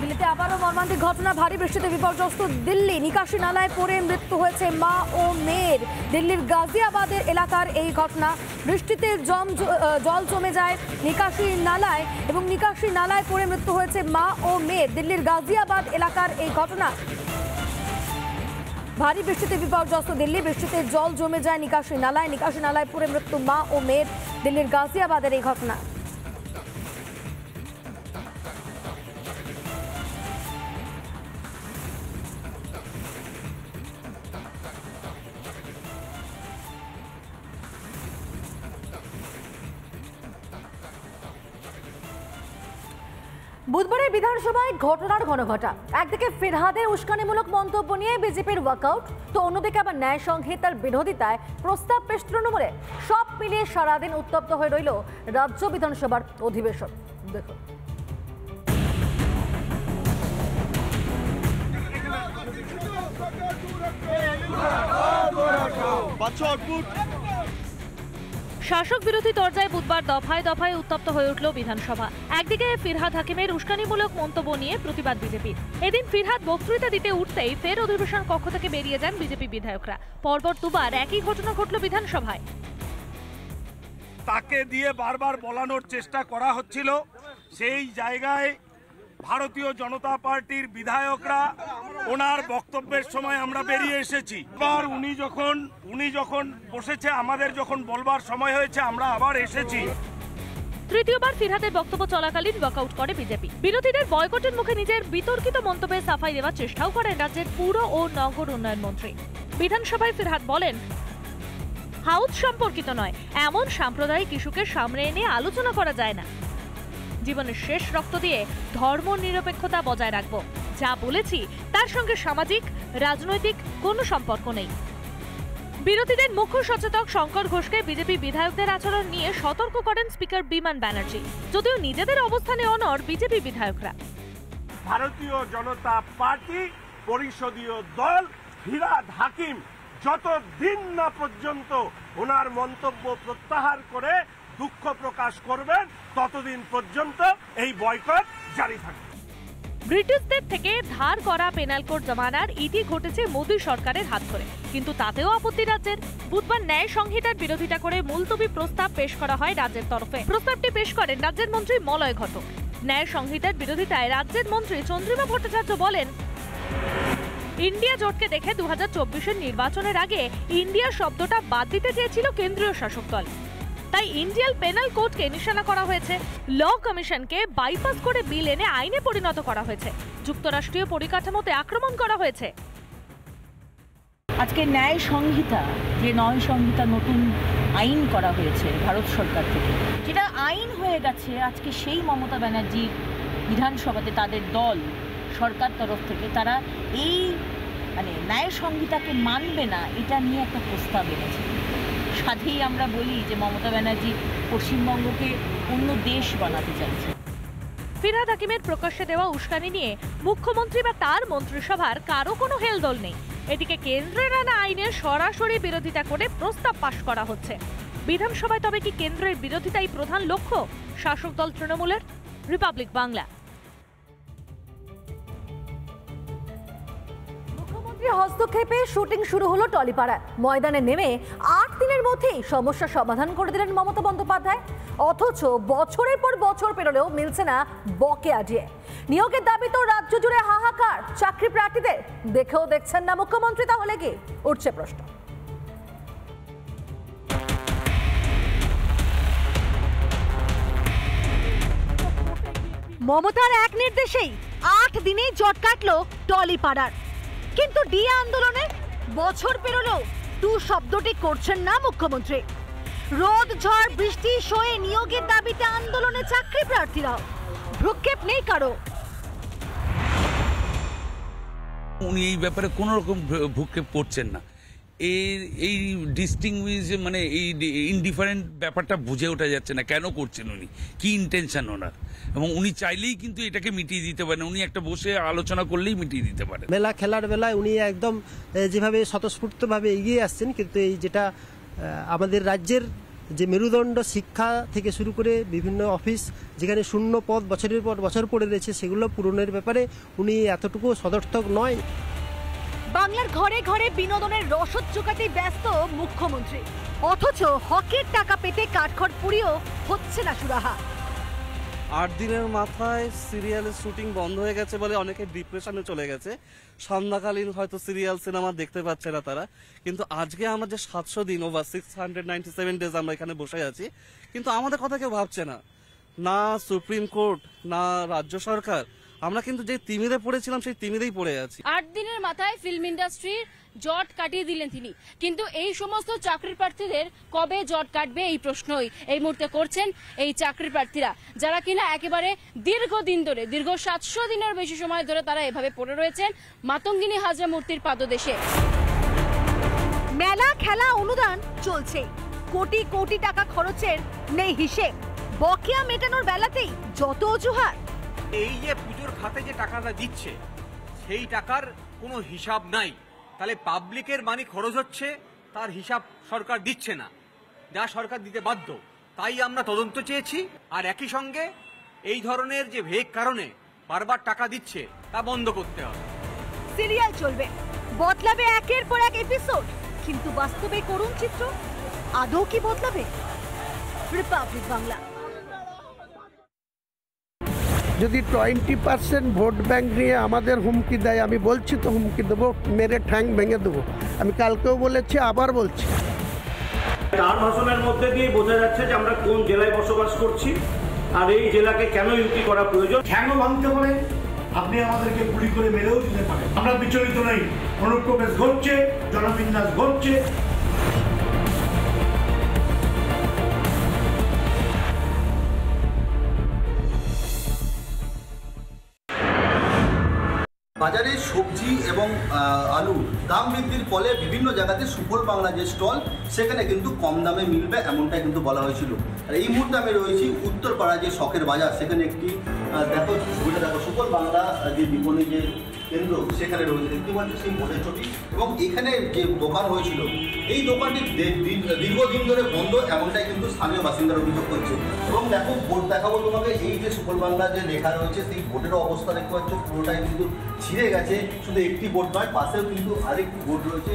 দিল্লিতে আবারও মর্মান্তিক ঘটনা, ভারী বৃষ্টিতে বিপর্যস্ত দিল্লি। নিকাশি নালায় পড়ে মৃত্যু হয়েছে মা ও মেয়ের। দিল্লির গাজিয়াবাদের এলাকার এই ঘটনা। বৃষ্টিতে জল জমে যায় নিকাশি নালায় এবং নিকাশি নালায় পড়ে মৃত্যু হয়েছে মা ও মেয়ের। দিল্লির গাজিয়াবাদ এলাকার এই ঘটনা। ভারী বৃষ্টিতে বিপর্যস্ত দিল্লি। বৃষ্টিতে জল জমে যায় নিকাশি নালায় পড়ে মৃত্যু মা ও মেয়ের। দিল্লির গাজিয়াবাদের এই ঘটনা। বুধবারের বিধানসভায় ঘটনার ঘনঘটা। একদিকে ফিরহাদের উস্কানিমূলক মন্তব্য নিয়ে বিজেপির ওয়াকআউট, তো অন্যদিকে আবার ন্যায় সংহিতার বিরোধিতায় প্রস্তাব পেশ তৃণমূলে। সব মিলিয়ে সারাদিন উত্তপ্ত হয়ে রইল রাজ্য বিধানসভার অধিবেশন। দেখুন। শাসক বিরোধী দরজায় বুধবার দফায় দফায় উত্তপ্ত হয়ে উঠল বিধানসভা। একদিকে ফিরহাদ হাকিমের উস্কানিমূলক মন্তব্য নিয়ে প্রতিবাদ বিজেপির। এদিন ফিরহাদ বক্তৃতা দিতে উঠতেই ফের অধিবেশন কক্ষ থেকে বেরিয়ে যান বিজেপি বিধায়করা। পরপর দুবার একই ঘটনা ঘটল বিধানসভায়। তাকে দিয়ে বারবার বলানোর চেষ্টা করা হচ্ছিল, সেই জায়গায় ভারতীয় জনতা পার্টির বিধায়করা ওনার বক্তব্যের সময় আমরা বেরিয়ে এসেছি। এবার উনি যখন বসেছে, আমাদের যখন বলবার সময় হয়েছে, আমরা আবার এসেছি। তৃতীয়বার ফিরহাদের বক্তব্য চলাকালীন ওয়াকআউট করে বিজেপি। বিরোধীদের বয়কটের মুখে নিজের বিতর্কিত মন্তব্যে সাফাই দেওয়ার চেষ্টাও করেন রাজ্যের পুর ও নগর উন্নয়ন মন্ত্রী। বিধানসভায় ফিরহাদ বলেন, হাউস সম্পর্কিত নয় এমন সাম্প্রদায়িক ইস্যুকে সামনে এনে আলোচনা করা যায় না। জীবনের শেষ রক্ত দিয়ে ধর্ম নিরপেক্ষতা বজায় রাখবো। যা বলেছি তার সঙ্গে সামাজিক রাজনৈতিক কোনো সম্পর্ক নেই। বিরোধীদের মুখ্য সচেতক শঙ্কর ঘোষকে বিজেপি বিধায়কদের আচরণ নিয়ে সতর্ক করেন স্পিকার বিমান ব্যানার্জি। যদিও নিজেদের অবস্থানে অনড় বিজেপি বিধায়করা। ভারতীয় জনতা পার্টি পরিষদীয় দল ফিরহাদ হাকিম যতদিন না পর্যন্ত ওনার মন্তব্য প্রত্যাহার করে দুঃখ প্রকাশ করবেন, ততদিন পর্যন্ত এই বয়কট জারি থাকবে। ব্রিটিশদের থেকে ধার করা পেনাল কোড জমানার ইতি ঘটেছে মোদী সরকারের হাত ধরে, কিন্তু তাতেও আপত্তি রাজ্যের। বুধবার ন্যায় সংহিতার বিরোধিতা করে মুলতবি প্রস্তাব পেশ করা হয় রাজ্যের তরফে। প্রস্তাবটি পেশ করেন রাজ্যের মন্ত্রী মলয় ঘটক। ন্যায় সংহিতার বিরোধিতায় রাজ্যের মন্ত্রী চন্দ্রিমা ভট্টাচার্য বলেন, ইন্ডিয়া জোটকে দেখে 2024-এর নির্বাচনের আগে ইন্ডিয়া শব্দটা বাদ দিতে চেয়েছিল কেন্দ্রীয় শাসক দল। তাই ইন্ডিয়ান পেনাল কোডকে নিশানা করা হয়েছে। ল কমিশনকে বাইপাস করে বিল এনে আইনে পরিণত করা হয়েছে। যুক্তরাষ্ট্রীয় পরিকাঠামোতে আক্রমণ করা হয়েছে। আজকে ন্যায় সংহিতা, যে ন্যায় সংহিতা নতুন আইন করা হয়েছে ভারত সরকার থেকে, যেটা আইন হয়ে গেছে, আজকে সেই মমতা ব্যানার্জির বিধানসভাতে তাদের দল সরকার তরফ থেকে তারা এই ন্যায় সংহিতাকে মানবে না, এটা নিয়ে একটা প্রস্তাব এনেছে। সাথেই আমরা বলি যে মমতা ব্যানার্জি পশ্চিমবঙ্গকে অন্য দেশ বানাতে চাইছে। ফিরহাদ হাকিমের প্রকাশ্যে দেওয়া উস্কানি নিয়ে মুখ্যমন্ত্রী বা তার মন্ত্রিসভার কারো কোনো হেলদোল নেই। এদিকে কেন্দ্রের আনা আইনের সরাসরি বিরোধিতা করে প্রস্তাব পাশ করা হচ্ছে বিধানসভায়। তবে কি কেন্দ্রের বিরোধিতাই প্রধান লক্ষ্য শাসক দল তৃণমূলের? রিপাবলিক বাংলা। হস্তক্ষেপে শুটিং শুরু হলো টলিপাড়ায়। ময়দানে নেমে 8 দিনের মধ্যেই সমস্যা সমাধান করে দিলেন মমতা বন্দ্যোপাধ্যায়। অথচ বছরের পর বছর পেরোলেও মিলছে না বকেয়া দিয়ে। নিয়োগের দাবি তো রাজ্য জুড়ে হাহাকার চাকরি প্রার্থীদের। দেখেও দেখছেন না মুখ্যমন্ত্রী, তাহলে কি? উঠছে প্রশ্ন। মমতার এক নির্দেশেই 8 দিনেই জট কাটলো টলিপাড়ার। কিন্তু ডিএ আন্দোলনে বছর পেরোলেও টু শব্দটি করছেন না মুখ্যমন্ত্রী। রোদ ঝড় বৃষ্টি সয়ে নিয়োগের দাবিতে আন্দোলনে চাকরি প্রার্থীরাও। ভ্রুক্ষেপ নেই কারো। উনি এই ব্যাপারে কোনো রকম ভ্রুক্ষেপ করছেন না। এই ডিস্টিংগুইশ এই ইনডিফারেন্ট ব্যাপারটা বুঝে ওঠা যাচ্ছে না কেন করছেন উনি, কি ইন্টেনশন ওনার। এবং উনি চাইলেই কিন্তু এটাকে মিটিয়ে দিতে পারেন, উনি একটা বসে আলোচনা করলেই মিটিয়ে দিতে পারেন। মেলা খেলার বেলায় উনি একদম যেভাবে স্বতঃস্ফূর্তভাবে এগিয়ে আসছেন, কিন্তু এই যেটা আমাদের রাজ্যের যে মেরুদণ্ড শিক্ষা থেকে শুরু করে বিভিন্ন অফিস যেখানে শূন্য পদ বছরের পর বছর পড়ে রয়েছে সেগুলো পূরণের ব্যাপারে উনি এতটুকু সদর্থক নয়। বাংলার ঘরে ঘরে বিনোদনের রসদ চোকাতেই ব্যস্ত মুখ্যমন্ত্রী, অথচ হকের টাকা পেতে কাঠখড় পুড়িয়েও হচ্ছে না সুরাহা। 8 দিনের মাথায় সিরিয়ালের শুটিং বন্ধ হয়ে গেছে বলে অনেকে ডিপ্রেশনে চলে গেছে। সন্ধ্যাকালীন হয়তো সিরিয়াল সিনেমা দেখতে পাচ্ছে না তারা, কিন্তু আজকে আমাদের 700 দিন ওভার 697 ডেজ আমরা এখানে বসে আছি, কিন্তু আমাদের কথা কেউ ভাবছে না, না সুপ্রিম কোর্ট না রাজ্য সরকার। আমরা কিন্তু যে তিমিরে পড়েছিলাম সেই তিমিরেই পড়ে আছি। 8 দিনের মাথায় ফিল্ম ইন্ডাস্ট্রির জট কাটিয়ে দিলেন তিনি, কিন্তু এই সমস্ত চাকরি প্রার্থীদের কবে জট কাটবে এই প্রশ্নই এই মুহূর্তে করছেন এই চাকরি প্রার্থীরা, যারা কিনা একেবারে দীর্ঘদিন ধরে দীর্ঘ 700 দিনের বেশি সময় ধরে তারা এভাবে পড়ে রয়েছেন মাতঙ্গিনী হাজরা মূর্তির পাদদেশে। মেলা খেলা অনুদান চলছে, কোটি কোটি টাকা খরচের নেই হিসেব, বকেয়া মেটানোর বেলাতেই যত অজুহাত। এই যে পুজোর খাতে যে টাকাটা দিচ্ছে সেই টাকার কোনো হিসাব নাই, তাহলে পাবলিকের মানি খরচ হচ্ছে, তার হিসাব সরকার দিচ্ছে না, যা সরকার দিতে বাধ্য। তাই আমরা তদন্ত চেয়েছি, আর একই সঙ্গে এই ধরনের যে ভেগ কারণে বারবার টাকা দিচ্ছে তা বন্ধ করতে হবে। সিরিয়াল চলবে, বদলাবে একের পর এক এপিসোড, কিন্তু বাস্তবে করুণ চিত্র আদৌ কি বদলাবে? রিপাবলিক বাংলা। যদি 20% ভোট ব্যাংক নিয়ে আমাদের হুমকি দেয়, আমি বলছি তো হুমকি দেবো, মেরে ঠ্যাং ভেঙে দেবো। আমি কালকেও বলেছি, আবার বলছি। তার ভাষণের মধ্যে দিয়ে বোঝা যাচ্ছে যে আমরা কোন জেলায় বসবাস করছি আর এই জেলাকে কেন ইউটি করা প্রয়োজন। কেন ভাঙতে পারে, আপনি আমাদেরকে গুলি করে মেরেও দিতে পারেন। আমরা বিচলিত নই, অনুপ্রবেশ ঘটছে, জনবিন্যাস ঘটছে। বাজারে সবজি এবং আলু দাম বৃদ্ধির ফলে বিভিন্ন জায়গাতে সুফল বাংলা যে স্টল সেখানে কিন্তু কম দামে মিলবে এমনটাই কিন্তু বলা হয়েছিল। আর এই মুহূর্তে আমি রয়েছি উত্তরপাড়া যে শখের বাজার, সেখানে একটি দেখো ছবিটা দেখো, সুফল বাংলা যে বিপণী যে কেন্দ্র সেখানে রয়েছে, দেখতে পাচ্ছি সেই বোর্ডের ছবি। এবং এখানে যে দোকান হয়েছিল এই দোকানটি দীর্ঘদিন ধরে বন্ধ এমনটাই কিন্তু স্থানীয় বাসিন্দারা অভিযোগ করছে। এবং দেখো বোর্ড দেখাবো তোমাকে, এই যে সুফল বাংলা যে লেখা রয়েছে সেই বোর্ডেরও অবস্থা দেখতে পাচ্ছ পুরোটাই কিন্তু ছিঁড়ে গেছে। শুধু একটি বোর্ড নয়, পাশেও কিন্তু আরেকটি বোর্ড রয়েছে